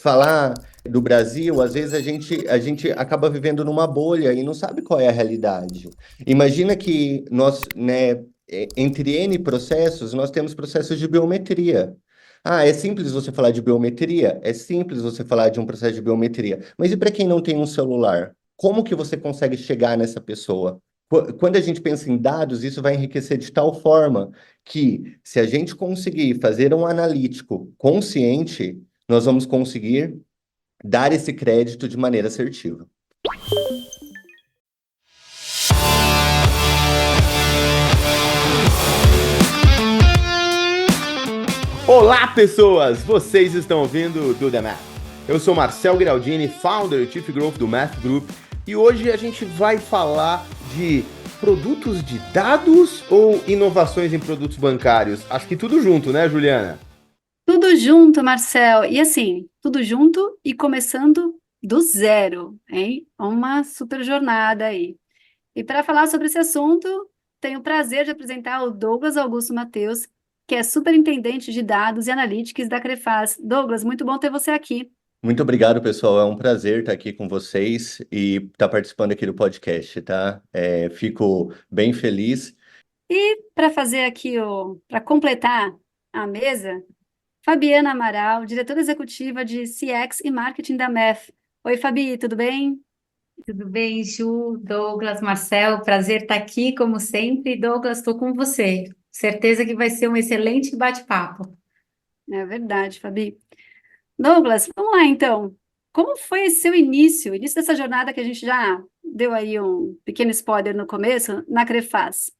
Falar do Brasil, às vezes a gente acaba vivendo numa bolha e não sabe qual é a realidade. Imagina que nós, né, entre N processos, nós temos processos de biometria. Ah, é simples você falar de biometria? É simples você falar de um processo de biometria. Mas e para quem não tem um celular? Como que você consegue chegar nessa pessoa? Quando a gente pensa em dados, isso vai enriquecer de tal forma que, se a gente conseguir fazer um analítico consciente, nós vamos conseguir dar esse crédito de maneira assertiva. Olá, pessoas! Vocês estão ouvindo Do The Math. Eu sou Marcel Giraldini, founder e Chief Growth do Math Group, e hoje a gente vai falar de produtos de dados ou inovações em produtos bancários. Acho que tudo junto, né, Juliana? Tudo junto, Marcel. E assim, tudo junto e começando do zero, hein? Uma super jornada aí. E para falar sobre esse assunto, tenho o prazer de apresentar o Douglas Augusto Mateus, que é superintendente de dados e analytics da Crefaz. Douglas, muito bom ter você aqui. Muito obrigado, pessoal. É um prazer estar aqui com vocês e estar participando aqui do podcast, tá? Fico bem feliz. E para fazer aqui para completar a mesa, Fabiana Amaral, diretora executiva de CX e Marketing da MEF. Oi, Fabi, tudo bem? Tudo bem, Ju, Douglas, Marcel, prazer estar aqui, como sempre. Douglas, estou com você. Certeza que vai ser um excelente bate-papo. É verdade, Fabi. Douglas, vamos lá então. Como foi esse seu início, início dessa jornada que a gente já deu aí um pequeno spoiler no começo, na Crefaz?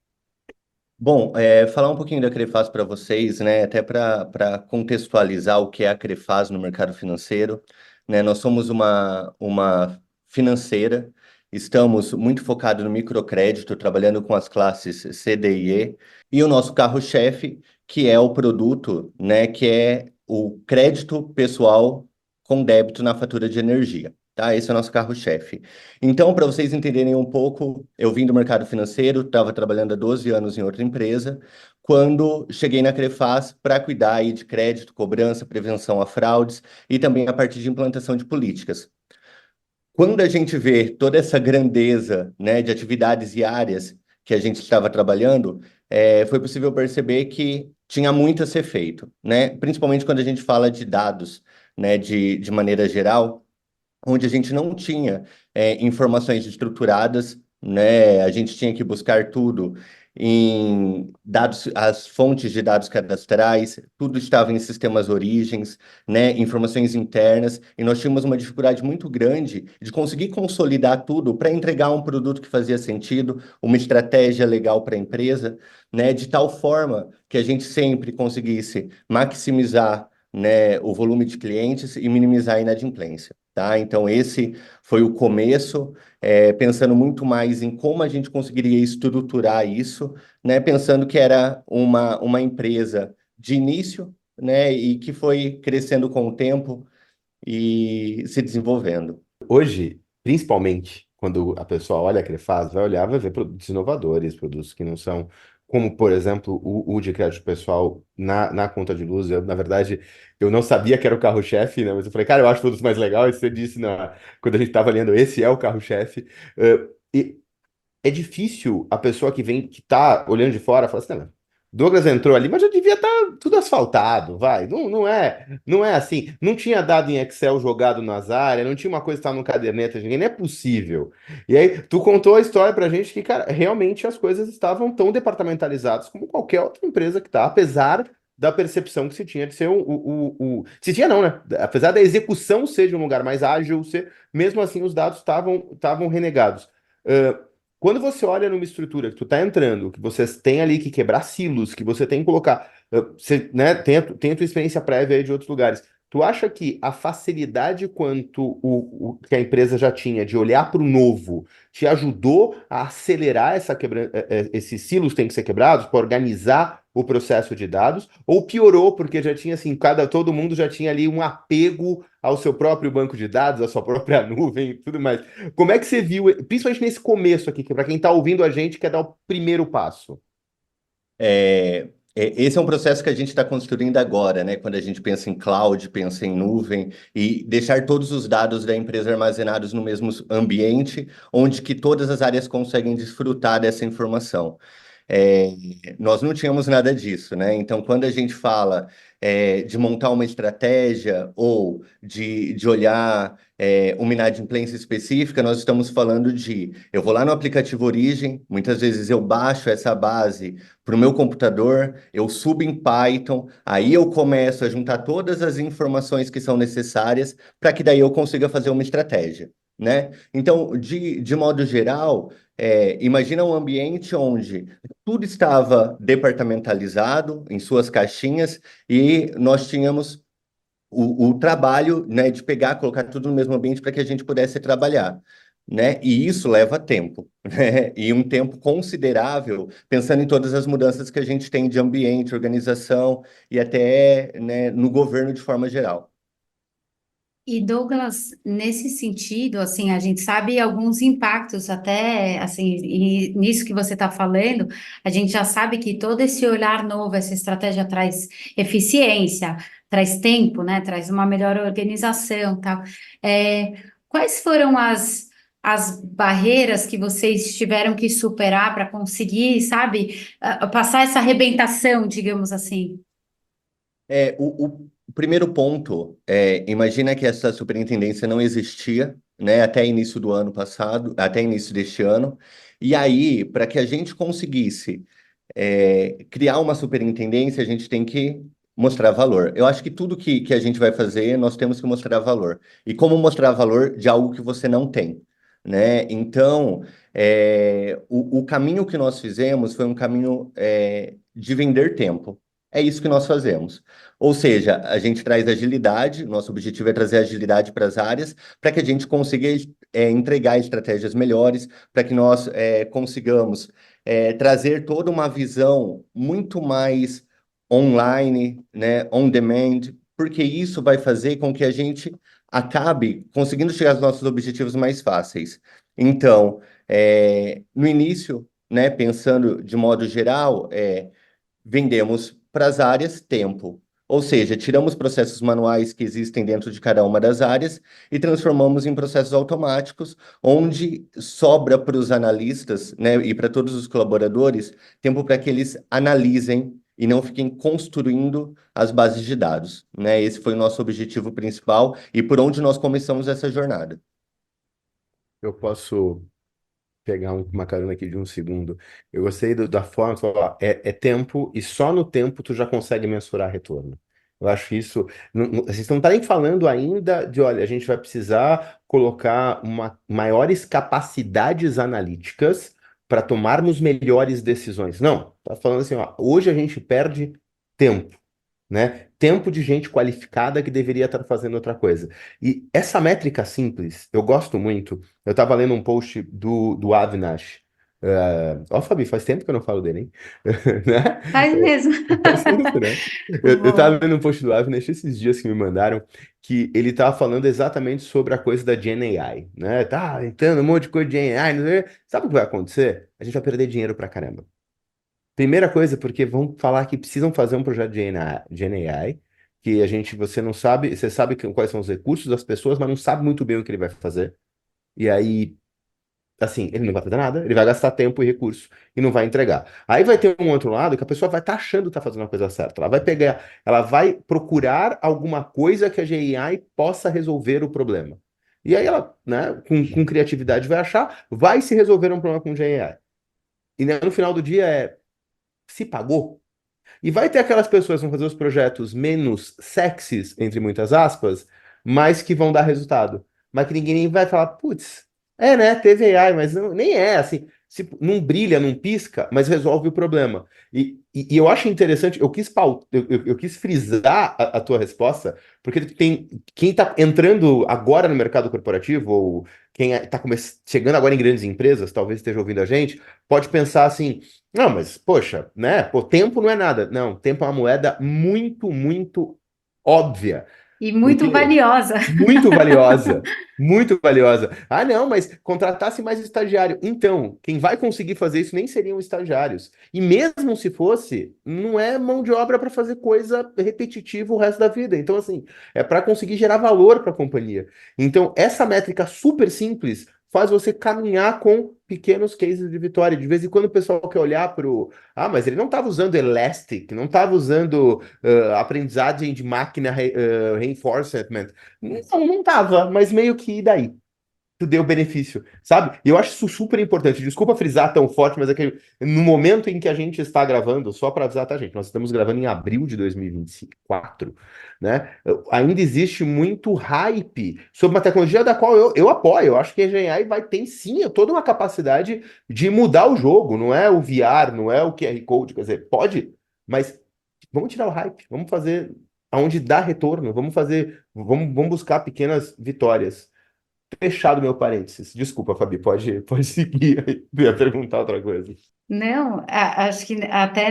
Bom, falar um pouquinho da Crefaz para vocês, né? Até para contextualizar o que é a Crefaz no mercado financeiro, né? Nós somos uma financeira, estamos muito focados no microcrédito, trabalhando com as classes C, D e E, e o nosso carro-chefe, que é o produto, né? Que é o crédito pessoal com débito na fatura de energia. Tá? Esse é o nosso carro-chefe. Então, para vocês entenderem um pouco, eu vim do mercado financeiro, estava trabalhando há 12 anos em outra empresa, quando cheguei na Crefaz para cuidar aí de crédito, cobrança, prevenção a fraudes e também a parte de implantação de políticas. Quando a gente vê toda essa grandeza, né, de atividades e áreas que a gente estava trabalhando, foi possível perceber que tinha muito a ser feito, né? Principalmente quando a gente fala de dados, né, de maneira geral, onde a gente não tinha informações estruturadas, né? A gente tinha que buscar tudo em dados, as fontes de dados cadastrais, tudo estava em sistemas origens, né? Informações internas, e nós tínhamos uma dificuldade muito grande de conseguir consolidar tudo para entregar um produto que fazia sentido, uma estratégia legal para a empresa, né? De tal forma que a gente sempre conseguisse maximizar, né, o volume de clientes e minimizar a inadimplência. Tá? Então, esse foi o começo, pensando muito mais em como a gente conseguiria estruturar isso, né? Pensando que era uma empresa de início, né? E que foi crescendo com o tempo e se desenvolvendo. Hoje, principalmente, quando a pessoa olha a Crefaz, vai olhar, vai ver produtos inovadores, produtos que não são, como, por exemplo, o de crédito pessoal na conta de luz. Eu, na verdade, eu não sabia que era o carro-chefe, né? Mas eu falei, cara, eu acho produtos mais legais. Você disse quando a gente estava lendo, esse é o carro-chefe. E é difícil a pessoa que vem, que tá olhando de fora, falar assim, não, Douglas entrou ali, mas já devia estar tudo asfaltado, vai. Não é assim. Não tinha dado em Excel jogado nas áreas, não tinha uma coisa que estava no caderneta de ninguém, não é possível. E aí, tu contou a história pra gente que, cara, realmente as coisas estavam tão departamentalizadas como qualquer outra empresa que tá, apesar da percepção que se tinha de ser Se tinha não, né? Apesar da execução ser de um lugar mais ágil, mesmo assim os dados estavam renegados. Quando você olha numa estrutura que tu tá entrando, que você tem ali que quebrar silos, que você tem que colocar, você, né, tem a tua experiência prévia aí de outros lugares. Tu acha que a facilidade quanto o que a empresa já tinha de olhar para o novo te ajudou a acelerar esses silos têm que ser quebrados para organizar o processo de dados? Ou piorou porque já tinha assim, todo mundo já tinha ali um apego ao seu próprio banco de dados, à sua própria nuvem e tudo mais? Como é que você viu, principalmente nesse começo aqui, que para quem está ouvindo a gente quer dar o primeiro passo? Esse é um processo que a gente está construindo agora, né? Quando a gente pensa em cloud, pensa em nuvem e deixar todos os dados da empresa armazenados no mesmo ambiente, onde que todas as áreas conseguem desfrutar dessa informação. É, nós não tínhamos nada disso, né? Então, quando a gente fala de montar uma estratégia ou de olhar uma inadimplência específica, nós estamos falando de eu vou lá no aplicativo Origem, muitas vezes eu baixo essa base para o meu computador, eu subo em Python, aí eu começo a juntar todas as informações que são necessárias para que daí eu consiga fazer uma estratégia, né? Então, de modo geral, imagina um ambiente onde tudo estava departamentalizado em suas caixinhas e nós tínhamos o trabalho, né, de pegar, colocar tudo no mesmo ambiente para que a gente pudesse trabalhar, né? E isso leva tempo, né? E um tempo considerável, pensando em todas as mudanças que a gente tem de ambiente, organização e até, né, no governo de forma geral. E Douglas, nesse sentido, assim, a gente sabe alguns impactos até, assim, e nisso que você está falando, a gente já sabe que todo esse olhar novo, essa estratégia traz eficiência, traz tempo, né, traz uma melhor organização, tal. Quais foram as barreiras que vocês tiveram que superar para conseguir, sabe, passar essa arrebentação, digamos assim? O primeiro ponto imagina que essa superintendência não existia, né, até início do ano passado, até início deste ano, e aí, para que a gente conseguisse criar uma superintendência, a gente tem que mostrar valor. Eu acho que tudo que a gente vai fazer, nós temos que mostrar valor. E como mostrar valor de algo que você não tem, né? Então, o caminho que nós fizemos foi um caminho de vender tempo. É isso que nós fazemos. Ou seja, a gente traz agilidade, nosso objetivo é trazer agilidade para as áreas, para que a gente consiga entregar estratégias melhores, para que nós consigamos trazer toda uma visão muito mais online, né, on demand, porque isso vai fazer com que a gente acabe conseguindo chegar aos nossos objetivos mais fáceis. Então, no início, né, pensando de modo geral, vendemos para as áreas tempo. Ou seja, tiramos processos manuais que existem dentro de cada uma das áreas e transformamos em processos automáticos, onde sobra para os analistas, né, e para todos os colaboradores tempo para que eles analisem e não fiquem construindo as bases de dados, né? Esse foi o nosso objetivo principal e por onde nós começamos essa jornada. Eu posso pegar uma carona aqui de um segundo. Eu gostei da forma que você falou, ó, é tempo e só no tempo tu já consegue mensurar retorno. Eu acho isso. Vocês não estão nem falando ainda de, olha, a gente vai precisar colocar maiores capacidades analíticas para tomarmos melhores decisões. Não, tá falando assim, ó, hoje a gente perde tempo, né? Tempo de gente qualificada que deveria estar fazendo outra coisa. E essa métrica simples, eu gosto muito. Eu estava lendo um post do Avinash. Ó, Fabi, faz tempo que eu não falo dele, hein? Né? Faz mesmo. Faz tempo, né? Eu tava Boa. lendo um post do Avinash esses dias que me mandaram, que ele tava falando exatamente sobre a coisa da Gen AI, né? Tá entrando um monte de coisa de Gen AI, não sei o quê. Sabe o que vai acontecer? A gente vai perder dinheiro pra caramba. Primeira coisa, porque vão falar que precisam fazer um projeto de Gen AI, que você não sabe, você sabe quais são os recursos das pessoas, mas não sabe muito bem o que ele vai fazer. E aí, assim, ele não vai fazer nada, ele vai gastar tempo e recurso e não vai entregar. Aí vai ter um outro lado que a pessoa vai estar achando que está fazendo a coisa certa. Ela vai pegar, ela vai procurar alguma coisa que a Gen AI possa resolver o problema. E aí ela, né, com criatividade vai achar, vai se resolver um problema com Gen AI. E né, no final do dia se pagou? E vai ter aquelas pessoas que vão fazer os projetos menos sexys, entre muitas aspas, mas que vão dar resultado. Mas que ninguém nem vai falar, putz, né, teve AI, mas nem é assim. Não brilha, não pisca, mas resolve o problema. E eu acho interessante, eu quis frisar a tua resposta, porque quem está entrando agora no mercado corporativo, ou quem está chegando agora em grandes empresas, talvez esteja ouvindo a gente, pode pensar assim. Não, mas, poxa, né? Pô, tempo não é nada. Não, tempo é uma moeda muito, muito óbvia. E muito Porque valiosa. muito valiosa, muito valiosa. Ah, não, mas contratasse mais estagiário. Então, quem vai conseguir fazer isso nem seriam estagiários. E mesmo se fosse, não é mão de obra para fazer coisa repetitiva o resto da vida. Então, assim, é para conseguir gerar valor para a companhia. Então, essa métrica super simples faz você caminhar com pequenos cases de vitória. De vez em quando o pessoal quer olhar para o. Ah, mas ele não estava usando Elastic, não estava usando aprendizagem de máquina reinforcement. Não tava, mas meio que e daí? Tu deu benefício, sabe? E eu acho isso super importante. Desculpa frisar tão forte, mas é que no momento em que a gente está gravando, só para avisar, tá, gente? Nós estamos gravando em abril de 2024, né? Ainda existe muito hype sobre uma tecnologia da qual eu apoio. Eu acho que a GenAI vai ter sim toda uma capacidade de mudar o jogo. Não é o VR, não é o QR Code, quer dizer, pode, mas vamos tirar o hype, vamos fazer aonde dá retorno, vamos buscar pequenas vitórias. Fechado meu parênteses. Desculpa, Fabi, pode seguir aí. Eu ia perguntar outra coisa. Não, acho que até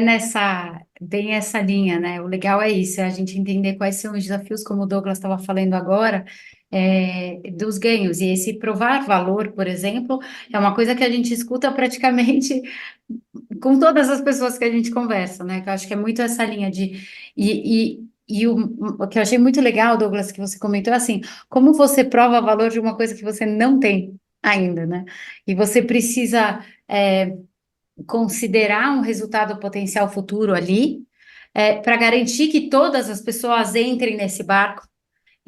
bem essa linha, né? O legal é isso, é a gente entender quais são os desafios, como o Douglas estava falando agora, dos ganhos. E esse provar valor, por exemplo, é uma coisa que a gente escuta praticamente com todas as pessoas que a gente conversa, né? Que eu acho que é muito essa linha de. O que eu achei muito legal, Douglas, que você comentou, é assim, como você prova valor de uma coisa que você não tem ainda, né? E você precisa considerar um resultado potencial futuro ali, para garantir que todas as pessoas entrem nesse barco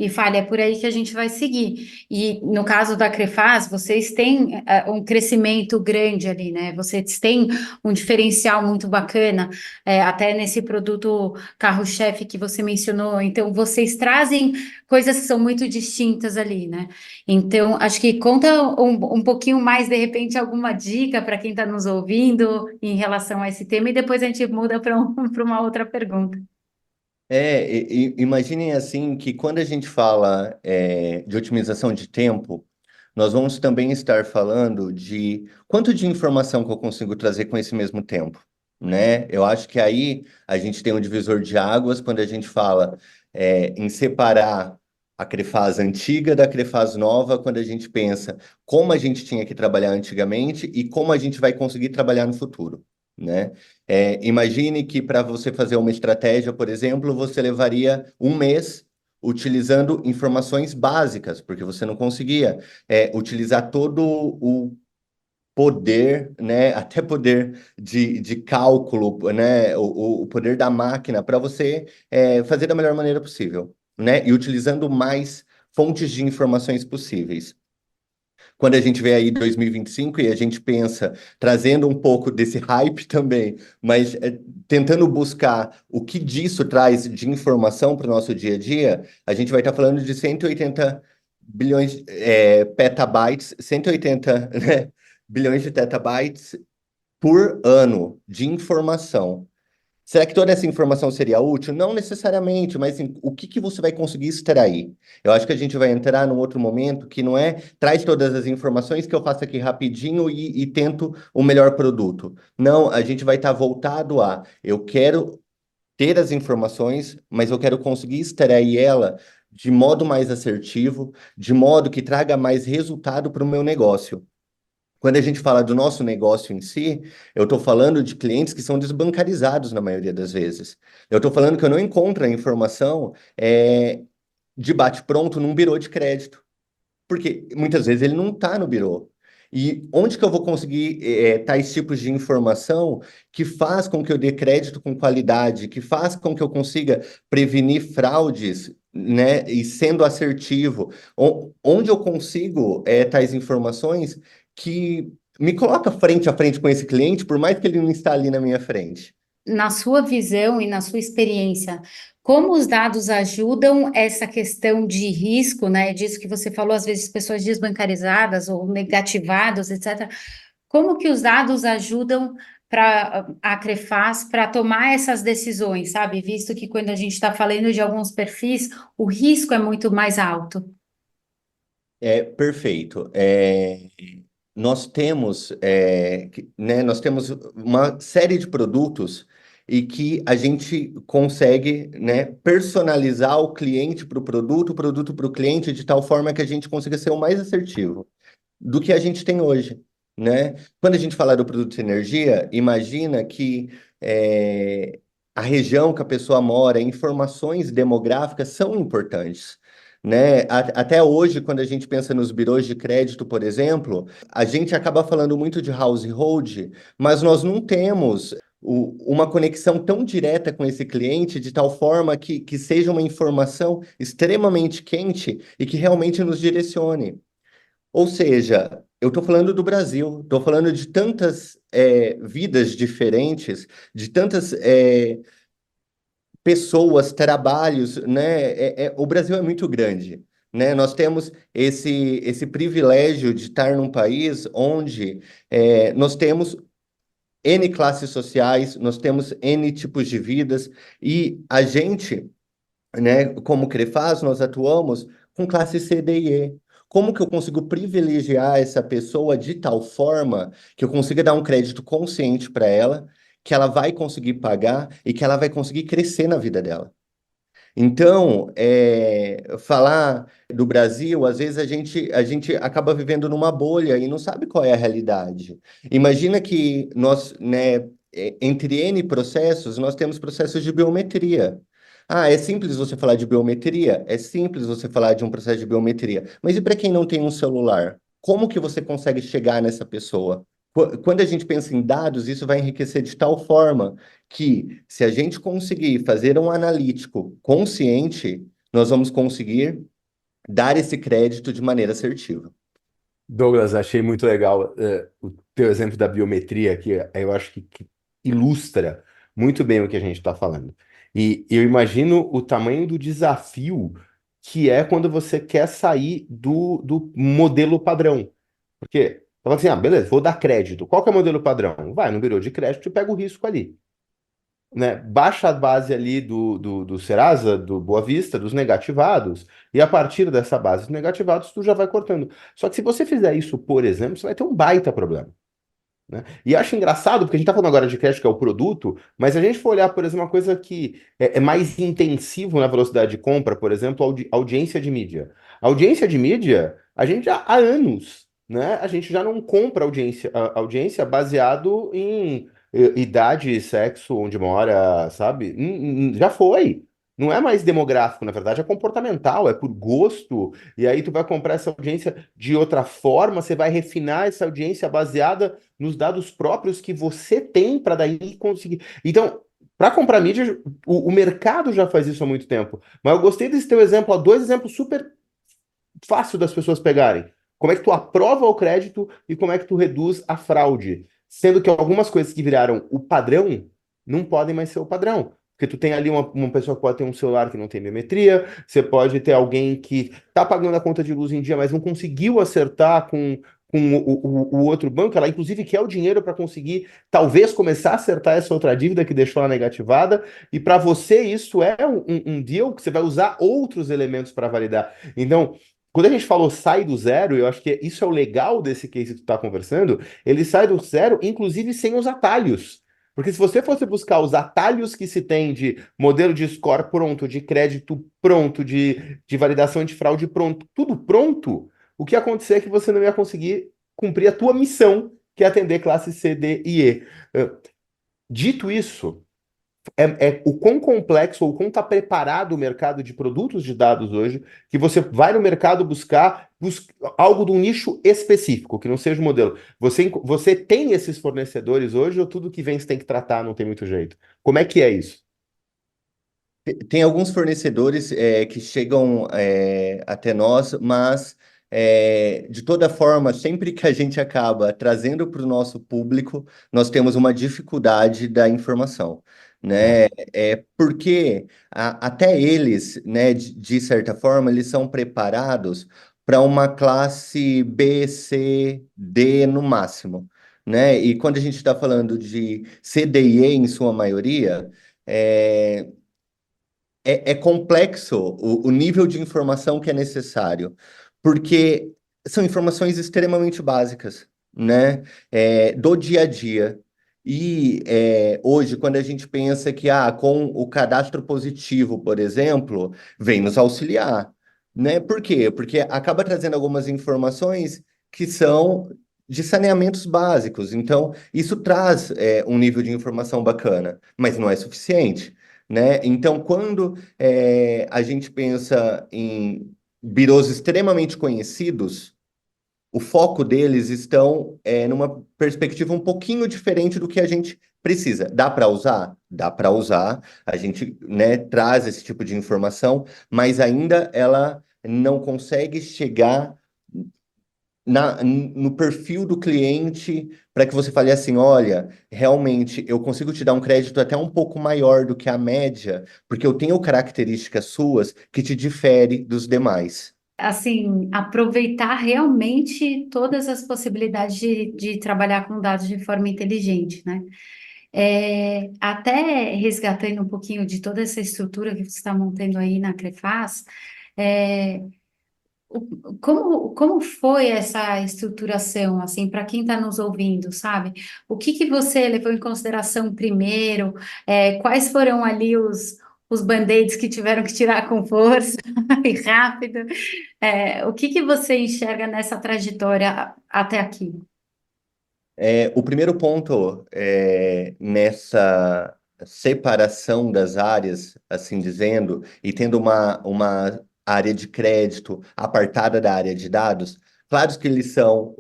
e fale, é por aí que a gente vai seguir. E no caso da Crefaz, vocês têm um crescimento grande ali, né? Vocês têm um diferencial muito bacana, até nesse produto carro-chefe que você mencionou. Então, vocês trazem coisas que são muito distintas ali, né? Então, acho que conta um pouquinho mais, de repente, alguma dica para quem está nos ouvindo em relação a esse tema, e depois a gente muda para para uma outra pergunta. Imaginem assim que quando a gente fala de otimização de tempo, nós vamos também estar falando de quanto de informação que eu consigo trazer com esse mesmo tempo, né? Eu acho que aí a gente tem um divisor de águas quando a gente fala em separar a Crefaz antiga da Crefaz nova, quando a gente pensa como a gente tinha que trabalhar antigamente e como a gente vai conseguir trabalhar no futuro, né? Imagine que para você fazer uma estratégia, por exemplo, você levaria um mês utilizando informações básicas, porque você não conseguia utilizar todo o poder, né, até poder de cálculo, né, o poder da máquina para você fazer da melhor maneira possível, né, e utilizando mais fontes de informações possíveis. Quando a gente vê aí 2025 e a gente pensa, trazendo um pouco desse hype também, mas tentando buscar o que disso traz de informação para o nosso dia a dia, a gente vai estar falando de 180 bilhões, petabytes, 180, né, bilhões de terabytes por ano de informação. Será que toda essa informação seria útil? Não necessariamente, mas assim, o que que você vai conseguir extrair? Eu acho que a gente vai entrar num outro momento que não é traz todas as informações que eu faço aqui rapidinho e tento o melhor produto. Não, a gente vai estar voltado a eu quero ter as informações, mas eu quero conseguir extrair ela de modo mais assertivo, de modo que traga mais resultado para o meu negócio. Quando a gente fala do nosso negócio em si, eu estou falando de clientes que são desbancarizados na maioria das vezes. Eu estou falando que eu não encontro a informação de bate-pronto num birô de crédito, porque muitas vezes ele não está no birô. E onde que eu vou conseguir tais tipos de informação que faz com que eu dê crédito com qualidade, que faz com que eu consiga prevenir fraudes, né, e sendo assertivo? Onde eu consigo tais informações que me coloca frente a frente com esse cliente, por mais que ele não está ali na minha frente? Na sua visão e na sua experiência, como os dados ajudam essa questão de risco, né? Disso que você falou, às vezes pessoas desbancarizadas ou negativadas, etc. Como que os dados ajudam para a Crefaz para tomar essas decisões, sabe? Visto que quando a gente está falando de alguns perfis, o risco é muito mais alto. Perfeito. Nós temos uma série de produtos e que a gente consegue, né, personalizar o cliente para o produto para o cliente, de tal forma que a gente consiga ser o mais assertivo do que a gente tem hoje, né? Quando a gente fala do produto de energia, imagina que a região que a pessoa mora, informações demográficas são importantes. Né? Até hoje, quando a gente pensa nos birôs de crédito, por exemplo, a gente acaba falando muito de household, mas nós não temos uma conexão tão direta com esse cliente, de tal forma que seja uma informação extremamente quente e que realmente nos direcione. Ou seja, eu estou falando do Brasil, estou falando de tantas vidas diferentes, de tantas pessoas, trabalhos, né? O Brasil é muito grande, né? Nós temos esse privilégio de estar num país onde nós temos N classes sociais, nós temos N tipos de vidas, e a gente, né, como Crefaz, nós atuamos com classe C, D e E. Como que eu consigo privilegiar essa pessoa de tal forma que eu consiga dar um crédito consciente para ela, que ela vai conseguir pagar e que ela vai conseguir crescer na vida dela? Então, falar do Brasil, às vezes a gente acaba vivendo numa bolha e não sabe qual é a realidade. Imagina que nós, né, entre N processos, nós temos processos de biometria. Ah, é simples você falar de biometria? É simples você falar de um processo de biometria. Mas e para quem não tem um celular? Como que você consegue chegar nessa pessoa? Quando a gente pensa em dados, isso vai enriquecer de tal forma que, se a gente conseguir fazer um analítico consciente, nós vamos conseguir dar esse crédito de maneira assertiva. Douglas, achei muito legal o teu exemplo da biometria aqui. Eu acho que ilustra muito bem o que a gente está falando. E eu imagino o tamanho do desafio que é quando você quer sair do modelo padrão. Porque, fala assim, beleza, vou dar crédito. Qual que é o modelo padrão? Vai no birô de crédito e pega o risco ali, né? Baixa a base ali do Serasa, do Boa Vista, dos negativados, e a partir dessa base dos negativados, tu já vai cortando. Só que se você fizer isso, por exemplo, você vai ter um baita problema, né? E acho engraçado, porque a gente está falando agora de crédito, que é o produto, mas se a gente for olhar, por exemplo, uma coisa que é mais intensivo na velocidade de compra, por exemplo, audiência de mídia. A audiência de mídia, a gente já há anos, né? A gente já não compra audiência baseado em idade, sexo, onde mora, sabe? Já foi. Não é mais demográfico, na verdade, é comportamental, é por gosto. E aí tu vai comprar essa audiência de outra forma, você vai refinar essa audiência baseada nos dados próprios que você tem para daí conseguir. Então, para comprar mídia, o mercado já faz isso há muito tempo. Mas eu gostei desse teu exemplo, ó, dois exemplos super fácil das pessoas pegarem. Como é que tu aprova o crédito e como é que tu reduz a fraude? Sendo que algumas coisas que viraram o padrão não podem mais ser o padrão. Porque tu tem ali uma pessoa que pode ter um celular que não tem biometria, você pode ter alguém que tá pagando a conta de luz em dia, mas não conseguiu acertar com o outro banco, ela inclusive quer o dinheiro para conseguir talvez começar a acertar essa outra dívida que deixou ela negativada, e para você isso é um deal que você vai usar outros elementos para validar. Então, quando a gente falou sai do zero, eu acho que isso é o legal desse case que tu está conversando, ele sai do zero, inclusive sem os atalhos. Porque se você fosse buscar os atalhos que se tem de modelo de score pronto, de crédito pronto, de validação de fraude pronto, tudo pronto, o que ia acontecer é que você não ia conseguir cumprir a tua missão, que é atender classe C, D e E. Dito isso, é o quão complexo ou quão está preparado o mercado de produtos de dados hoje, que você vai no mercado buscar algo de um nicho específico, que não seja o modelo. Você tem esses fornecedores hoje ou tudo que vem você tem que tratar, não tem muito jeito? Como é que é isso? Tem alguns fornecedores que chegam até nós, mas de toda forma, sempre que a gente acaba trazendo para o nosso público, nós temos uma dificuldade da informação, É. né? Porque até eles, né, de certa forma, eles são preparados para uma classe B, C, D no máximo, né? E quando a gente está falando de C, D e E em sua maioria, é, é complexo o nível de informação que é necessário, porque são informações extremamente básicas, né? Do dia a dia. E hoje, quando a gente pensa que com o cadastro positivo, por exemplo, vem nos auxiliar, né? Por quê? Porque acaba trazendo algumas informações que são de saneamentos básicos. Então, isso traz um nível de informação bacana, mas não é suficiente, né? Então, quando a gente pensa em birôs extremamente conhecidos, o foco deles estão numa perspectiva um pouquinho diferente do que a gente precisa. Dá para usar? Dá para usar. A gente, né, traz esse tipo de informação, mas ainda ela não consegue chegar no perfil do cliente para que você fale assim, olha, realmente eu consigo te dar um crédito até um pouco maior do que a média, porque eu tenho características suas que te difere dos demais. Assim, aproveitar realmente todas as possibilidades de trabalhar com dados de forma inteligente, né? Até resgatando um pouquinho de toda essa estrutura que você está montando aí na Crefaz, é, como foi essa estruturação, assim, para quem está nos ouvindo, sabe? O que que você levou em consideração primeiro? Quais foram ali os band-aids que tiveram que tirar com força e rápido? O que que você enxerga nessa trajetória até aqui? O primeiro ponto nessa separação das áreas, assim dizendo, e tendo uma área de crédito apartada da área de dados, claro que eles são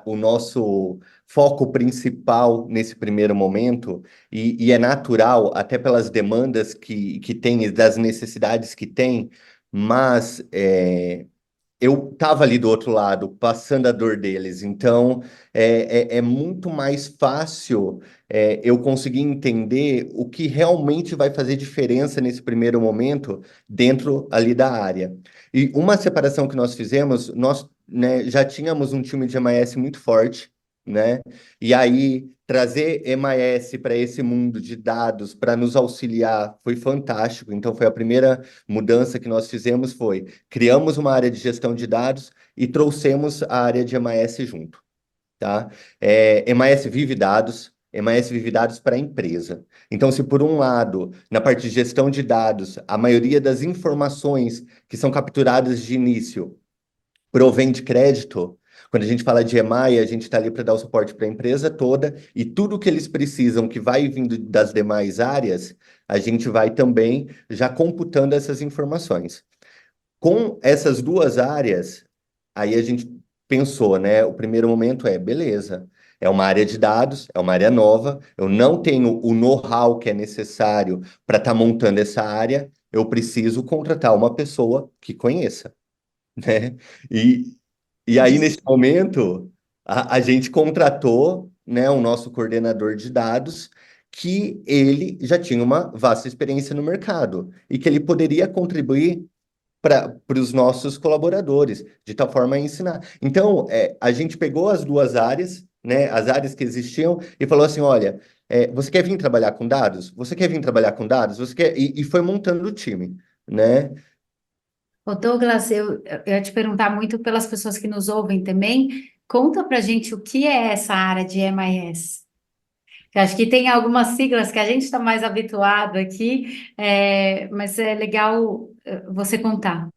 o nosso foco principal nesse primeiro momento, e é natural, até pelas demandas que tem, e das necessidades que tem, mas eu estava ali do outro lado, passando a dor deles, então é muito mais fácil eu conseguir entender o que realmente vai fazer diferença nesse primeiro momento dentro ali da área. E uma separação que nós fizemos, nós, né, já tínhamos um time de MIS muito forte, né? E aí trazer MIS para esse mundo de dados para nos auxiliar foi fantástico. Então foi a primeira mudança que nós fizemos foi criamos uma área de gestão de dados e trouxemos a área de MIS junto, tá? MIS vive dados, MIS vive dados para a empresa. Então, se por um lado, na parte de gestão de dados, a maioria das informações que são capturadas de início provém de crédito, quando a gente fala de EMAI, a gente está ali para dar o suporte para a empresa toda e tudo que eles precisam que vai vindo das demais áreas, a gente vai também já computando essas informações. Com essas duas áreas, aí a gente pensou, né? O primeiro momento beleza, é uma área de dados, é uma área nova, eu não tenho o know-how que é necessário para estar montando essa área, eu preciso contratar uma pessoa que conheça, né? E, e aí, nesse momento, a gente contratou, né, o nosso coordenador de dados, que ele já tinha uma vasta experiência no mercado e que ele poderia contribuir para os nossos colaboradores, de tal forma a ensinar. Então, a gente pegou as duas áreas, né, as áreas que existiam, e falou assim: olha, você quer vir trabalhar com dados? Você quer vir trabalhar com dados? Você quer? E foi montando o time, né? Ô Douglas, eu ia te perguntar muito pelas pessoas que nos ouvem também. Conta pra gente o que é essa área de MIS. Eu acho que tem algumas siglas que a gente está mais habituado aqui, mas é legal você contar.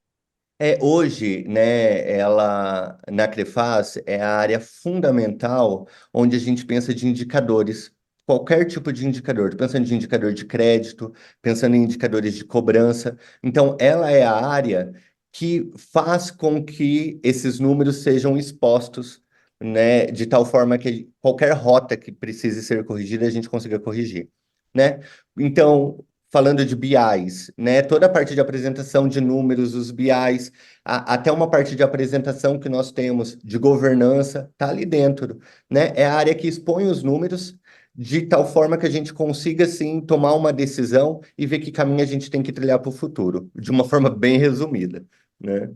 Hoje, né, ela na Crefaz é a área fundamental onde a gente pensa de indicadores, qualquer tipo de indicador, pensando de indicador de crédito, pensando em indicadores de cobrança. Então, ela é a área que faz com que esses números sejam expostos, né, de tal forma que qualquer rota que precise ser corrigida, a gente consiga corrigir, né? Então, falando de BIs, né? Toda a parte de apresentação de números, os BIs, até uma parte de apresentação que nós temos de governança, tá ali dentro, né? É a área que expõe os números de tal forma que a gente consiga, sim, tomar uma decisão e ver que caminho a gente tem que trilhar para o futuro, de uma forma bem resumida, né?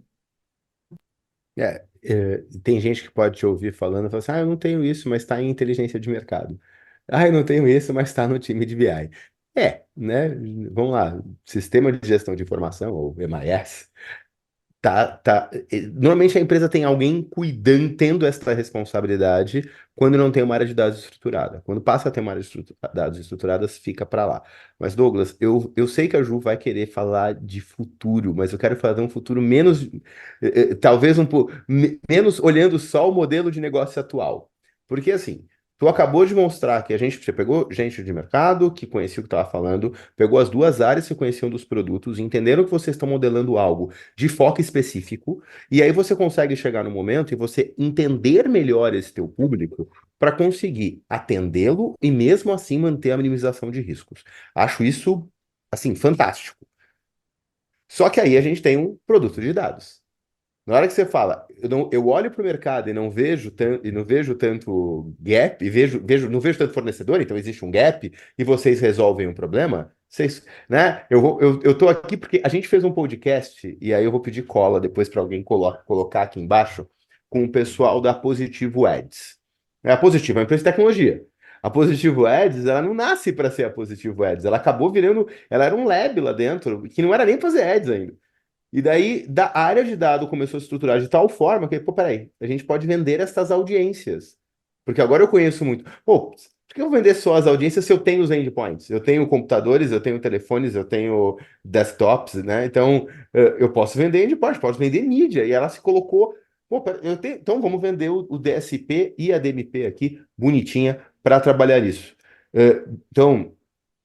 Tem gente que pode te ouvir falando e falar assim, eu não tenho isso, mas está em inteligência de mercado. Eu não tenho isso, mas está no time de BI. Né? Vamos lá, Sistema de Gestão de Informação, ou MIS, Normalmente a empresa tem alguém cuidando, tendo essa responsabilidade quando não tem uma área de dados estruturada. Quando passa a ter uma área de dados estruturadas, fica para lá. Mas, Douglas, eu sei que a Ju vai querer falar de futuro, mas eu quero fazer um futuro menos, talvez um pouco, menos olhando só o modelo de negócio atual. Porque, assim, tu acabou de mostrar que você pegou gente de mercado que conhecia o que estava falando, pegou as duas áreas que conheciam dos produtos, entenderam que vocês estão modelando algo de foco específico, e aí você consegue chegar no momento e você entender melhor esse teu público para conseguir atendê-lo e mesmo assim manter a minimização de riscos. Acho isso, assim, fantástico. Só que aí a gente tem um produto de dados. Na hora que você fala, eu olho para o mercado e não vejo tanto gap, não vejo tanto fornecedor, então existe um gap e vocês resolvem um problema, vocês, né? Eu tô aqui porque a gente fez um podcast e aí eu vou pedir cola depois para alguém colocar aqui embaixo com o pessoal da Positivo Ads. A Positivo é uma empresa de tecnologia. A Positivo Ads, ela não nasce para ser a Positivo Ads, ela acabou virando, ela era um lab lá dentro que não era nem fazer ads ainda. E daí, a área de dado começou a se estruturar de tal forma que, pô, peraí, a gente pode vender estas audiências. Porque agora eu conheço muito. Pô, por que eu vou vender só as audiências se eu tenho os endpoints? Eu tenho computadores, eu tenho telefones, eu tenho desktops, né? Então, eu posso vender endpoint, posso vender mídia. E ela se colocou, pô, então vamos vender o DSP e a DMP aqui, bonitinha, para trabalhar isso. Então,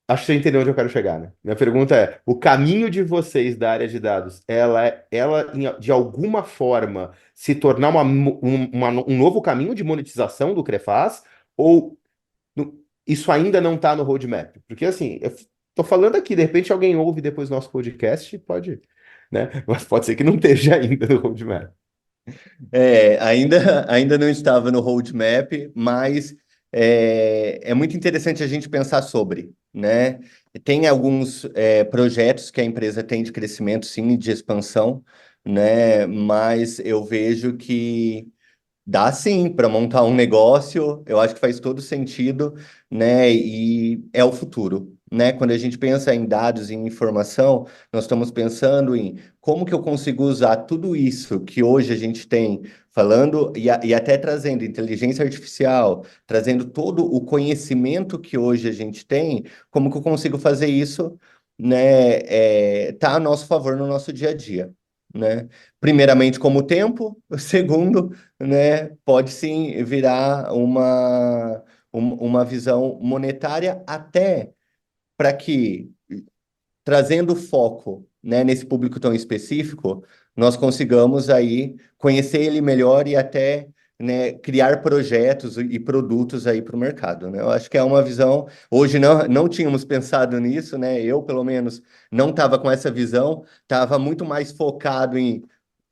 acho que você entendeu onde eu quero chegar, né? Minha pergunta é: o caminho de vocês da área de dados, de alguma forma se tornar um novo caminho de monetização do Crefaz? Ou isso ainda não está no roadmap? Porque assim, eu tô falando aqui, de repente alguém ouve depois do nosso podcast, pode, né? Mas pode ser que não esteja ainda no roadmap. Ainda não estava no roadmap, mas é muito interessante a gente pensar sobre, né? Tem alguns projetos que a empresa tem de crescimento, sim, de expansão, né? Mas eu vejo que dá sim para montar um negócio, eu acho que faz todo sentido, né? E é o futuro, né? Quando a gente pensa em dados e em informação, nós estamos pensando em como que eu consigo usar tudo isso que hoje a gente tem falando e até trazendo inteligência artificial, trazendo todo o conhecimento que hoje a gente tem, como que eu consigo fazer isso, né? Tá a nosso favor no nosso dia a dia, né? Primeiramente, como tempo, segundo, né, pode sim virar uma visão monetária até para que, trazendo foco, né, nesse público tão específico, nós consigamos aí conhecer ele melhor e até, né, criar projetos e produtos aí para o mercado, né? Eu acho que é uma visão. Hoje não tínhamos pensado nisso, né? Eu, pelo menos, não estava com essa visão, estava muito mais focado em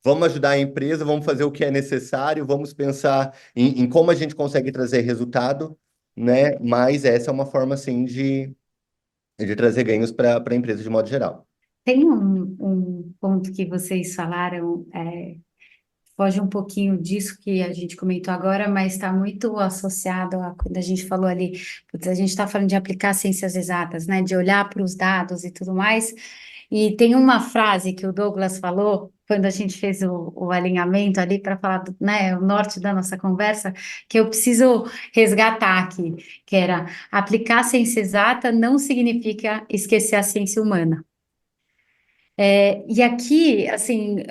vamos ajudar a empresa, vamos fazer o que é necessário, vamos pensar em como a gente consegue trazer resultado, né? Mas essa é uma forma, assim, de trazer ganhos para a empresa de modo geral. Tem um ponto que vocês falaram, foge um pouquinho disso que a gente comentou agora, mas está muito associado a quando a gente falou ali, putz, a gente está falando de aplicar ciências exatas, né? De olhar para os dados e tudo mais. E tem uma frase que o Douglas falou quando a gente fez o alinhamento ali para falar do, né, o norte da nossa conversa, que eu preciso resgatar aqui, que era aplicar a ciência exata não significa esquecer a ciência humana. E aqui, assim,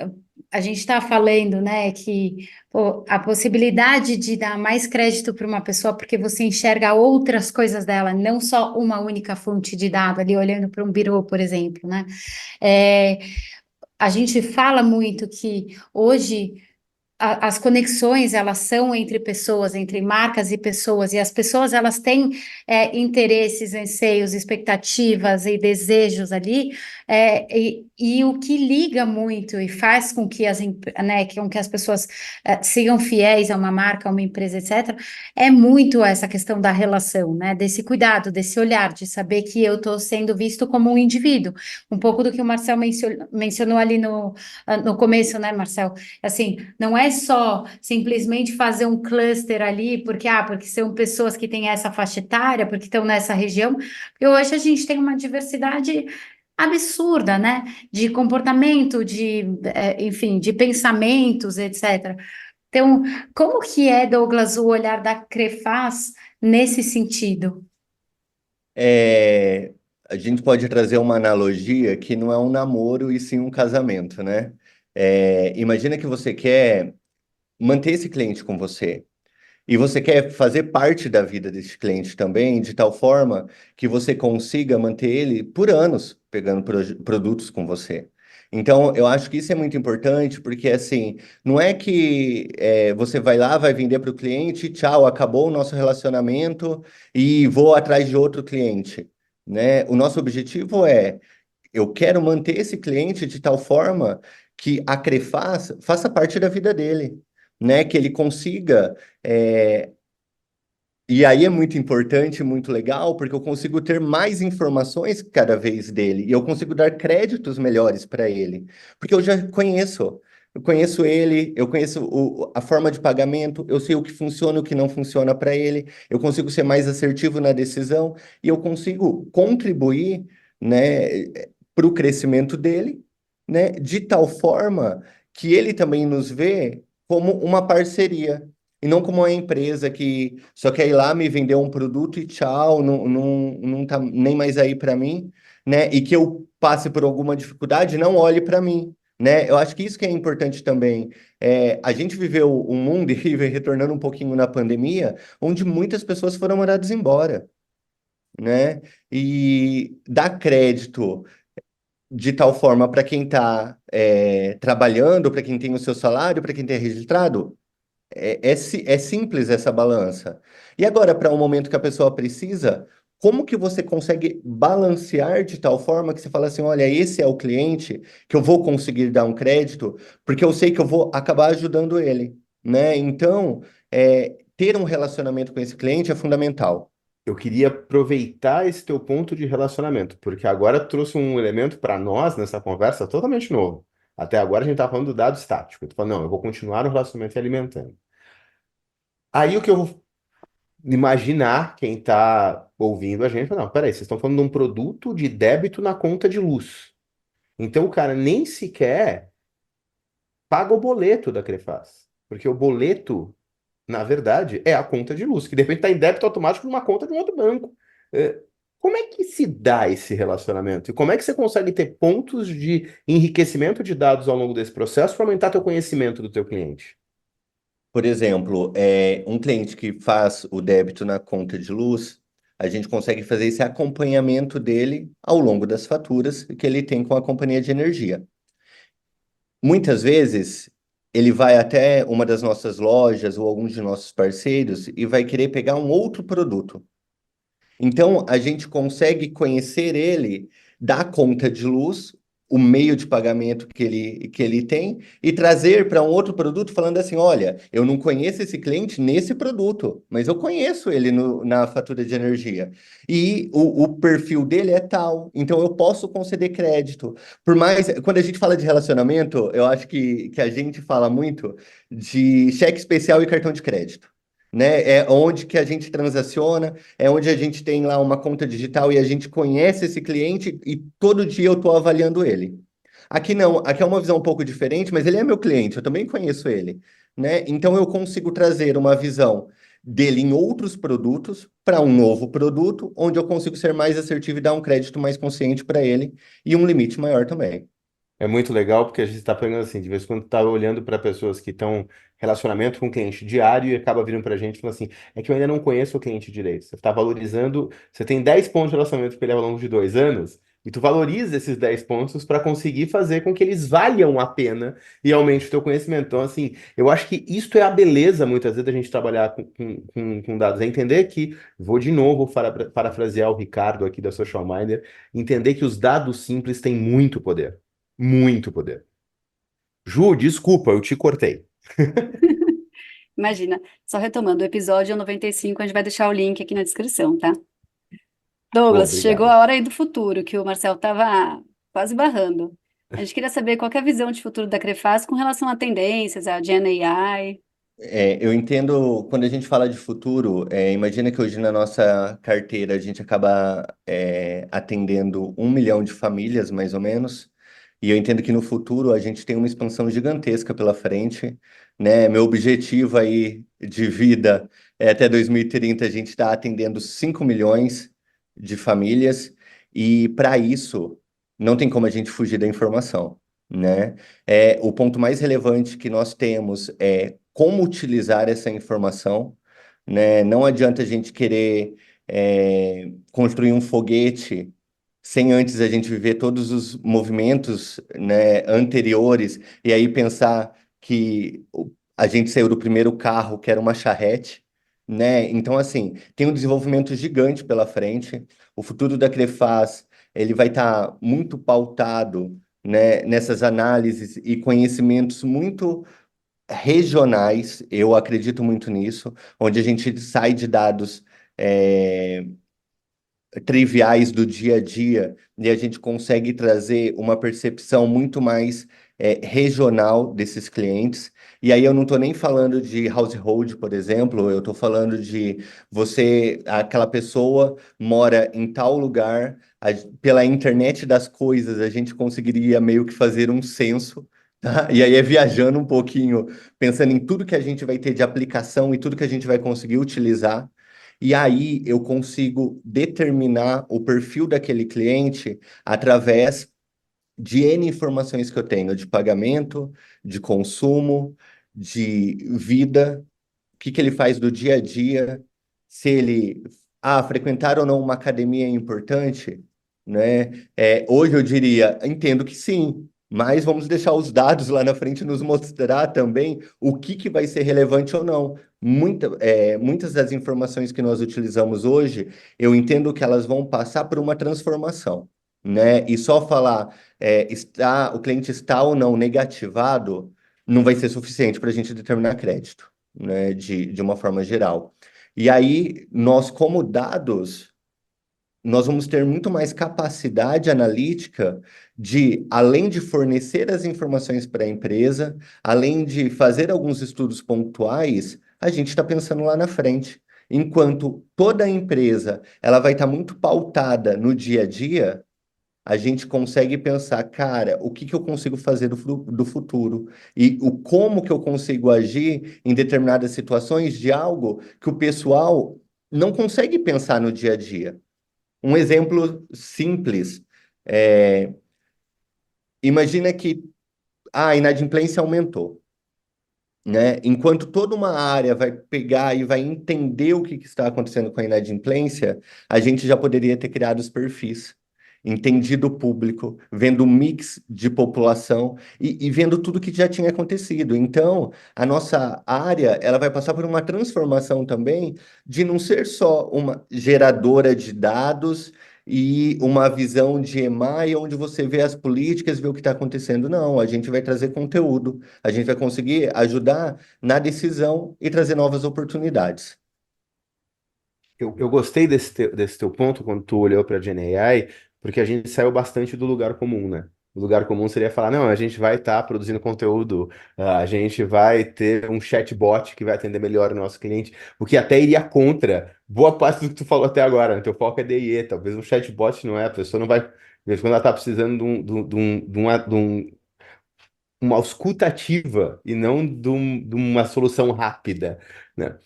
a gente está falando, né, que pô, a possibilidade de dar mais crédito para uma pessoa porque você enxerga outras coisas dela, não só uma única fonte de dado ali, olhando para um birô, por exemplo, né? É, a gente fala muito que hoje as conexões elas são entre pessoas, entre marcas e pessoas, e as pessoas elas têm interesses, anseios, expectativas e desejos ali, e o que liga muito e faz com que né, com que as pessoas sigam fiéis a uma marca, a uma empresa, etc., é muito essa questão da relação, né, desse cuidado, desse olhar, de saber que eu estou sendo visto como um indivíduo, um pouco do que o Marcel mencionou ali no começo, né, Marcel? Assim, não é só simplesmente fazer um cluster ali, porque são pessoas que têm essa faixa etária, porque estão nessa região, porque hoje a gente tem uma diversidade absurda, né? De comportamento, enfim, de pensamentos, etc. Então, como que é, Douglas, o olhar da Crefaz nesse sentido? É, a gente pode trazer uma analogia que não é um namoro e sim um casamento, né? Imagina que você quer manter esse cliente com você. E você quer fazer parte da vida desse cliente também, de tal forma que você consiga manter ele por anos pegando produtos com você. Então, eu acho que isso é muito importante, porque assim, não é que você vai lá, vai vender para o cliente, tchau, acabou o nosso relacionamento e vou atrás de outro cliente, né? O nosso objetivo é, eu quero manter esse cliente de tal forma que a Crefaz faça parte da vida dele, né? Que ele consiga é, e aí é muito importante, muito legal, porque eu consigo ter mais informações cada vez dele e eu consigo dar créditos melhores para ele, porque eu já conheço. Eu conheço ele, eu conheço a forma de pagamento, eu sei o que funciona e o que não funciona para ele, eu consigo ser mais assertivo na decisão e eu consigo contribuir, né, para o crescimento dele, né, de tal forma que ele também nos vê como uma parceria. E não como uma empresa que só quer ir lá me vender um produto e tchau, não tá nem mais aí para mim, né? E que eu passe por alguma dificuldade, não olhe para mim, né? Eu acho que isso que é importante também. A gente viveu um mundo, e retornando um pouquinho na pandemia, onde muitas pessoas foram mandadas embora, né? E dar crédito de tal forma para quem está trabalhando, para quem tem o seu salário, para quem tem registrado. É simples essa balança. E agora, para um momento que a pessoa precisa, como que você consegue balancear de tal forma que você fala assim, olha, esse é o cliente que eu vou conseguir dar um crédito, porque eu sei que eu vou acabar ajudando ele, né? Então, ter um relacionamento com esse cliente é fundamental. Eu queria aproveitar esse teu ponto de relacionamento, porque agora trouxe um elemento para nós nessa conversa totalmente novo. Até agora a gente estava falando do dado estático. Tu fala, não, eu vou continuar o relacionamento e alimentando. Aí o que eu vou imaginar quem está ouvindo a gente, fala, não, peraí, vocês estão falando de um produto de débito na conta de luz. Então o cara nem sequer paga o boleto da Crefaz. Porque o boleto, na verdade, é a conta de luz, que de repente está em débito automático numa conta de um outro banco. É, Como é que se dá esse relacionamento? E como é que você consegue ter pontos de enriquecimento de dados ao longo desse processo para aumentar teu conhecimento do teu cliente? Por exemplo, um cliente que faz o débito na conta de luz, a gente consegue fazer esse acompanhamento dele ao longo das faturas que ele tem com a companhia de energia. Muitas vezes, ele vai até uma das nossas lojas ou alguns de nossos parceiros e vai querer pegar um outro produto. Então, a gente consegue conhecer ele da conta de luz, o meio de pagamento que ele tem, e trazer para um outro produto falando assim: olha, eu não conheço esse cliente nesse produto, mas eu conheço ele na fatura de energia. E o perfil dele é tal, então eu posso conceder crédito. Por mais, quando a gente fala de relacionamento, eu acho que a gente fala muito de cheque especial e cartão de crédito. Né? É onde que a gente transaciona, é onde a gente tem lá uma conta digital e a gente conhece esse cliente e todo dia eu estou avaliando ele. Aqui não, aqui é uma visão um pouco diferente, mas ele é meu cliente, eu também conheço ele, né? Então eu consigo trazer uma visão dele em outros produtos para um novo produto, onde eu consigo ser mais assertivo e dar um crédito mais consciente para ele e um limite maior também. É muito legal porque a gente está pegando assim, de vez em quando está olhando para pessoas que estão relacionamento com o cliente diário e acaba vindo para a gente e falando assim, é que eu ainda não conheço o cliente direito. Você está valorizando, você tem 10 pontos de relacionamento com ele ao longo de 2 anos e tu valoriza esses 10 pontos para conseguir fazer com que eles valham a pena e aumente o teu conhecimento. Então, assim, eu acho que isto é a beleza, muitas vezes, da gente trabalhar com dados. É entender que, vou de novo parafrasear o Ricardo aqui da Social Miner, entender que os dados simples têm muito poder. Muito poder. Ju, desculpa, eu te cortei. Imagina, só retomando, o episódio 95, a gente vai deixar o link aqui na descrição, tá? Pô, Douglas, chegou obrigado. a hora aí do futuro, que o Marcel estava quase barrando. A gente queria saber qual que é a visão de futuro da Crefaz com relação a tendências, a Gen AI. Eu entendo quando a gente fala de futuro, imagina que hoje na nossa carteira a gente acaba atendendo 1 milhão de famílias, mais ou menos, e eu entendo que no futuro a gente tem uma expansão gigantesca pela frente, né? Meu objetivo aí de vida é até 2030 a gente está atendendo 5 milhões de famílias, e para isso não tem como a gente fugir da informação, né? O ponto mais relevante que nós temos é como utilizar essa informação, né? Não adianta a gente querer construir um foguete sem antes a gente viver todos os movimentos, né, anteriores e aí pensar que a gente saiu do primeiro carro, que era uma charrete, né? Então, assim, tem um desenvolvimento gigante pela frente. O futuro da Crefaz, ele vai estar muito pautado, né, nessas análises e conhecimentos muito regionais, eu acredito muito nisso, onde a gente sai de dados é, triviais do dia a dia e a gente consegue trazer uma percepção muito mais regional desses clientes. E aí eu não estou nem falando de household, por exemplo, eu estou falando de aquela pessoa mora em tal lugar, pela internet das coisas, a gente conseguiria meio que fazer um censo. Tá? E aí é viajando um pouquinho, pensando em tudo que a gente vai ter de aplicação e tudo que a gente vai conseguir utilizar. E aí eu consigo determinar o perfil daquele cliente através de N informações que eu tenho de pagamento, de consumo, de vida, o que que ele faz do dia a dia, se ele, frequentar ou não uma academia é importante, né? Hoje eu diria, entendo que sim, mas vamos deixar os dados lá na frente nos mostrar também o que que vai ser relevante ou não. Muitas das informações que nós utilizamos hoje, eu entendo que elas vão passar por uma transformação, né? E só falar o cliente está ou não negativado não vai ser suficiente para a gente determinar crédito, né, de uma forma geral. E aí, nós, como dados, nós vamos ter muito mais capacidade analítica de, além de fornecer as informações para a empresa, além de fazer alguns estudos pontuais, a gente está pensando lá na frente. Enquanto toda a empresa ela vai estar muito pautada no dia a dia, a gente consegue pensar, cara, o que que eu consigo fazer do futuro e o como que eu consigo agir em determinadas situações de algo que o pessoal não consegue pensar no dia a dia. Um exemplo simples, é, imagina que a inadimplência aumentou, né? Enquanto toda uma área vai pegar e vai entender o que está acontecendo com a inadimplência, a gente já poderia ter criado os perfis, entendido o público, vendo o mix de população e vendo tudo que já tinha acontecido. Então, a nossa área, ela vai passar por uma transformação também de não ser só uma geradora de dados e uma visão de EMAI, onde você vê as políticas, vê o que está acontecendo. Não, a gente vai trazer conteúdo, a gente vai conseguir ajudar na decisão e trazer novas oportunidades. Eu gostei desse teu ponto quando tu olhou para a GenAI, porque a gente saiu bastante do lugar comum, né? O lugar comum seria falar, não, a gente vai estar produzindo conteúdo, a gente vai ter um chatbot que vai atender melhor o nosso cliente, o que até iria contra boa parte do que tu falou até agora, né? Teu foco é DIE, talvez um chatbot não é, a pessoa não vai, às vezes, quando ela está precisando uma escuta ativa e não de uma solução rápida, né?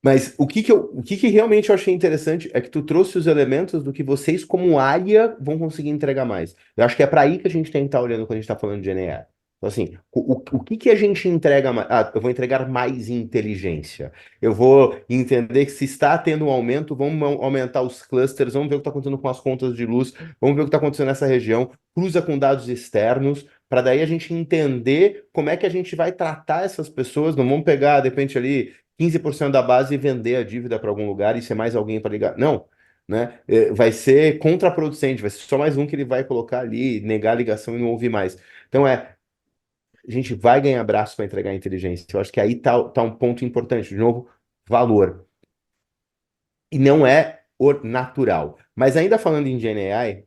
Mas o que que realmente eu achei interessante é que tu trouxe os elementos do que vocês, como área, vão conseguir entregar mais. Eu acho que é para aí que a gente tem que estar olhando quando a gente está falando de GenAI. Então, assim, o que que a gente entrega mais? Ah, eu vou entregar mais inteligência. Eu vou entender que se está tendo um aumento, vamos aumentar os clusters, vamos ver o que está acontecendo com as contas de luz, vamos ver o que está acontecendo nessa região, cruza com dados externos, para daí a gente entender como é que a gente vai tratar essas pessoas. Não vamos pegar, de repente, ali 15% da base e vender a dívida para algum lugar e ser mais alguém para ligar. Não, né? Vai ser contraproducente, vai ser só mais um que ele vai colocar ali, negar a ligação e não ouvir mais. Então a gente vai ganhar braço para entregar a inteligência. Eu acho que aí tá um ponto importante. De novo, valor. E não é o natural. Mas ainda falando em GenAI,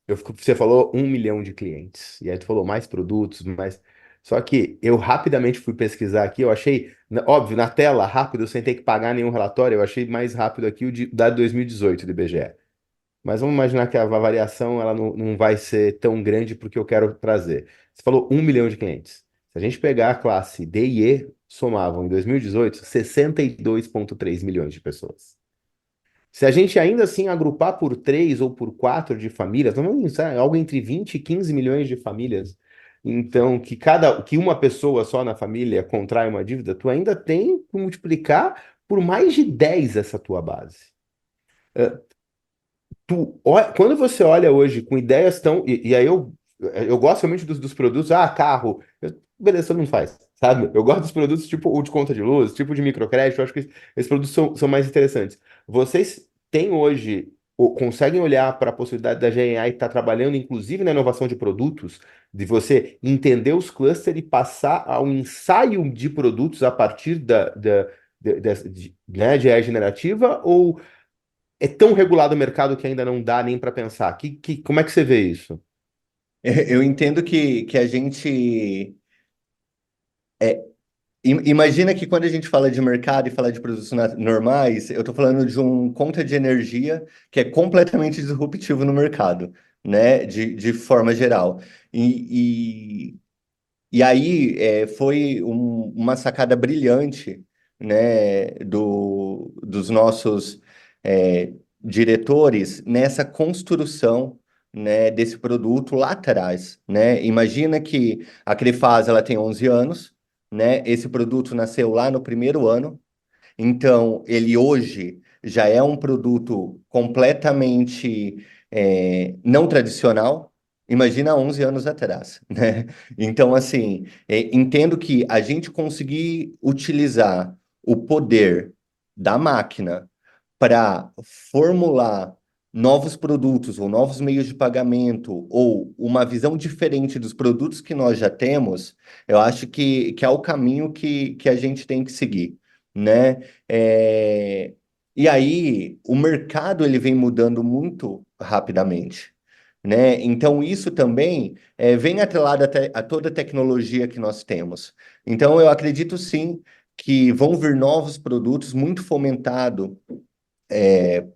você falou 1 milhão de clientes. E aí tu falou mais produtos, mais. Só que eu rapidamente fui pesquisar aqui, eu achei, óbvio, na tela, rápido, sem ter que pagar nenhum relatório, eu achei mais rápido aqui o dado 2018 do IBGE. Mas vamos imaginar que a variação ela não vai ser tão grande porque eu quero trazer. Você falou 1 milhão de clientes. Se a gente pegar a classe D e E, somavam em 2018 62,3 milhões de pessoas. Se a gente ainda assim agrupar por 3 ou por 4 de famílias, vamos pensar, algo entre 20 e 15 milhões de famílias. Então, que uma pessoa só na família contrai uma dívida, tu ainda tem que multiplicar por mais de 10 essa tua base. Quando você olha hoje com ideias tão. E aí eu gosto realmente dos produtos, carro. Beleza, todo mundo faz, sabe? Eu gosto dos produtos tipo o de conta de luz, tipo de microcrédito, eu acho que esses produtos são mais interessantes. Vocês têm hoje, ou conseguem olhar para a possibilidade da GenAI estar trabalhando, inclusive na inovação de produtos, de você entender os clusters e passar ao ensaio de produtos a partir né, de AI generativa, ou é tão regulado o mercado que ainda não dá nem para pensar? Como é que você vê isso? Eu entendo que a gente. Imagina que quando a gente fala de mercado e fala de produtos normais, eu estou falando de um conta de energia que é completamente disruptivo no mercado, né? De forma geral. E, e aí foi uma sacada brilhante, né, dos nossos diretores nessa construção, né, desse produto lá atrás, né? Imagina que a Crefaz ela tem 11 anos, né? Esse produto nasceu lá no primeiro ano, então ele hoje já é um produto completamente não tradicional. Imagina há 11 anos atrás, né? Então, assim, entendo que a gente conseguir utilizar o poder da máquina para formular novos produtos ou novos meios de pagamento ou uma visão diferente dos produtos que nós já temos, eu acho que é o caminho que a gente tem que seguir, né? É, E aí, o mercado ele vem mudando muito rapidamente, né? Então, isso também vem atrelado a toda a tecnologia que nós temos. Então, eu acredito sim que vão vir novos produtos muito fomentado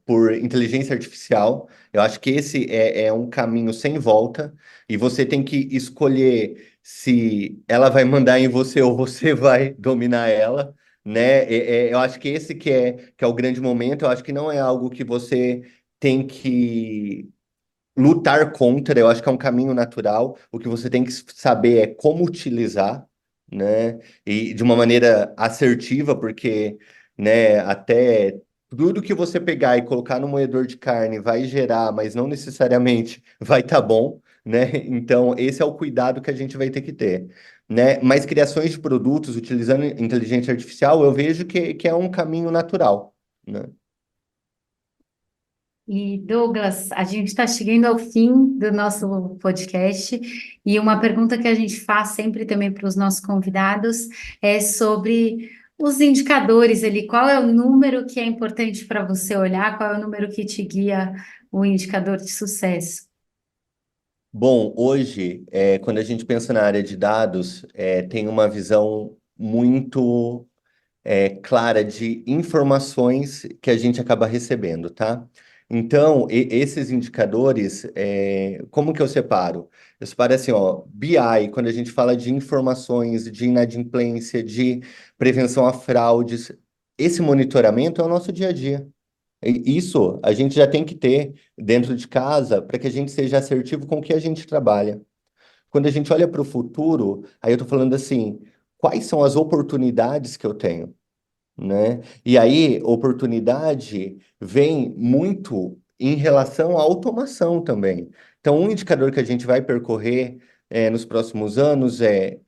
por inteligência artificial. Eu acho que esse é um caminho sem volta e você tem que escolher se ela vai mandar em você ou você vai dominar ela, né? Eu acho que esse que é o grande momento. Eu acho que não é algo que você tem que lutar contra. Eu acho que é um caminho natural. O que você tem que saber é como utilizar, né? E de uma maneira assertiva, porque, né, até tudo que você pegar e colocar no moedor de carne vai gerar, mas não necessariamente vai estar bom, né? Então, esse é o cuidado que a gente vai ter que ter, né? Mas criações de produtos utilizando inteligência artificial, eu vejo que é um caminho natural, né? E Douglas, a gente está chegando ao fim do nosso podcast e uma pergunta que a gente faz sempre também para os nossos convidados é sobre os indicadores ali. Qual é o número que é importante para você olhar? Qual é o número que te guia o indicador de sucesso? Bom, hoje, quando a gente pensa na área de dados, tem uma visão muito clara de informações que a gente acaba recebendo, tá? Então, esses indicadores, como que eu separo? Eu separo assim, ó, BI, quando a gente fala de informações, de inadimplência, de prevenção a fraudes, esse monitoramento é o nosso dia a dia. Isso a gente já tem que ter dentro de casa para que a gente seja assertivo com o que a gente trabalha. Quando a gente olha para o futuro, aí eu estou falando assim, quais são as oportunidades que eu tenho, né? E aí, oportunidade vem muito em relação à automação também. Então, um indicador que a gente vai percorrer nos próximos anos é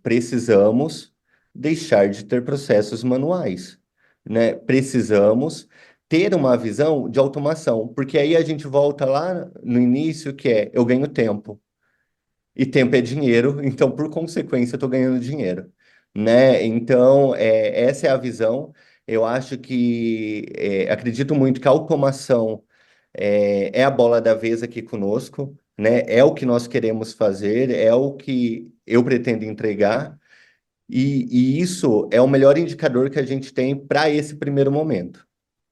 precisamos deixar de ter processos manuais, né? Precisamos ter uma visão de automação, porque aí a gente volta lá no início, que é eu ganho tempo. E tempo é dinheiro, então, por consequência, eu estou ganhando dinheiro, né? Então, essa é a visão. Eu acho acredito muito que a automação é a bola da vez aqui conosco, né? É o que nós queremos fazer, é o que eu pretendo entregar, e isso é o melhor indicador que a gente tem para esse primeiro momento,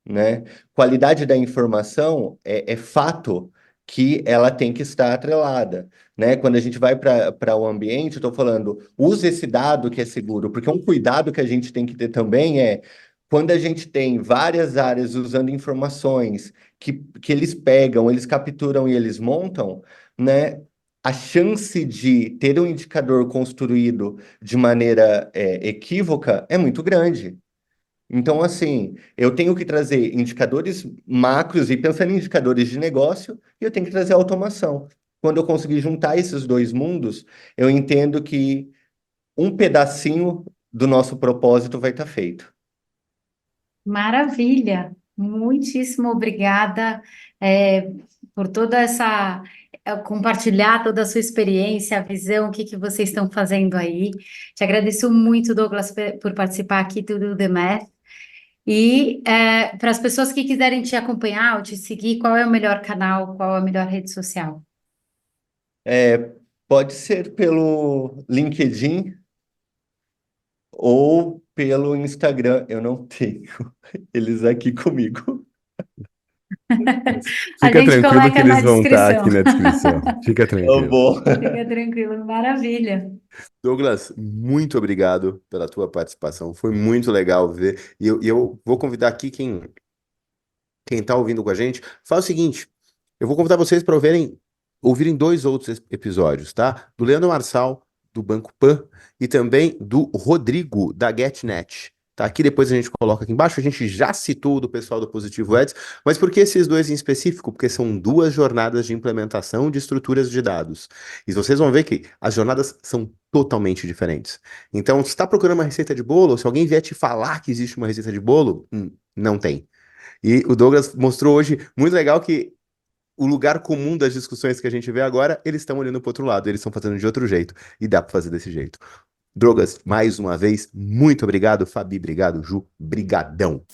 né? Qualidade da informação é fato que ela tem que estar atrelada, né? Quando a gente vai para o ambiente, eu estou falando, use esse dado que é seguro, porque um cuidado que a gente tem que ter também é quando a gente tem várias áreas usando informações que eles pegam, eles capturam e eles montam, né? A chance de ter um indicador construído de maneira equívoca é muito grande. Então, assim, eu tenho que trazer indicadores macros e pensando em indicadores de negócio, e eu tenho que trazer automação. Quando eu conseguir juntar esses dois mundos, eu entendo que um pedacinho do nosso propósito vai estar feito. Maravilha! Muitíssimo obrigada, é, por toda essa compartilhar toda a sua experiência, a visão, o que que vocês estão fazendo aí. Te agradeço muito, Douglas, por participar aqui do The Math. E para as pessoas que quiserem te acompanhar ou te seguir, qual é o melhor canal, qual é a melhor rede social? É, pode ser pelo LinkedIn ou pelo Instagram. Eu não tenho eles aqui comigo. A Fica gente tranquilo que coloca na eles vão estar descrição. aqui na descrição. Fica Tá tranquilo. bom. Fica tranquilo, maravilha. Douglas, muito obrigado pela tua participação. Foi muito legal ver. E eu vou convidar aqui quem está ouvindo com a gente. Faz o seguinte: eu vou convidar vocês para ouvirem dois outros episódios, tá? Do Leandro Marçal, do Banco Pan, e também do Rodrigo, da GetNet. Tá? Aqui depois a gente coloca aqui embaixo. A gente já citou o do pessoal do Positivo Ads, mas por que esses dois em específico? Porque são duas jornadas de implementação de estruturas de dados. E vocês vão ver que as jornadas são totalmente diferentes. Então, se está procurando uma receita de bolo, ou se alguém vier te falar que existe uma receita de bolo, não tem. E o Douglas mostrou hoje muito legal que o lugar comum das discussões que a gente vê agora, eles estão olhando para o outro lado, eles estão fazendo de outro jeito, e dá para fazer desse jeito. Douglas, mais uma vez, muito obrigado. Fabi, obrigado. Ju, brigadão.